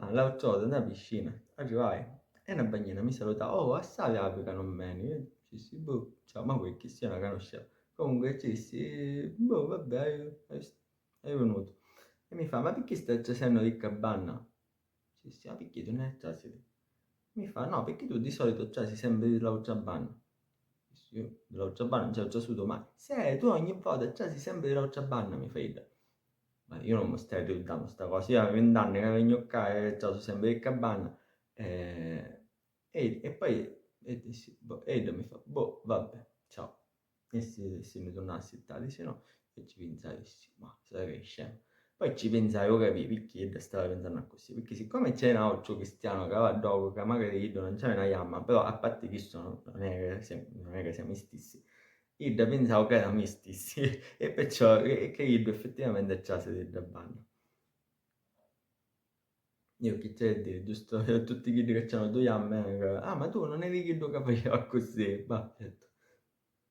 l'ho trovato nella piscina, arrivai, e una bagnina mi saluta, oh, assai apica non meni, io dissi, boh, ciao, ma quel che sia una conoscevo. Comunque ci dissi, boh, vabbè, è venuto. E mi fa, ma perché stai facendo di cabana? Ci dissi, ma perché tu ne hai trasito? Mi fa, no, perché tu di solito trasi sempre di Lauciabana. Dissi, io di Lauciabana non ci ho trasuto mai. Se, tu ogni volta trasi sempre di Lauciabana, mi fai da. Ma io non mi stai ricordando sta cosa, io avevo 20 anni che vengo qua e trovo sempre il cabana e poi dissi, boh, Ed mi fa, boh, vabbè, ciao. E se mi torna a settare, se no, e ci pensai, dissi, ma sai che scemo. Poi ci pensai, io capivo perché stavo pensando così, perché siccome c'è un altro cristiano che va dopo, che magari io non c'è una yamma, però a parte che sono, non è che siamo stessi, io pensavo che erano stessi, e perciò che io effettivamente c'è sedere da bagno. Io chi c'è a dire, giusto? Tutti quelli che c'hanno due yamme, ma tu non eri quello che faceva così, va, certo.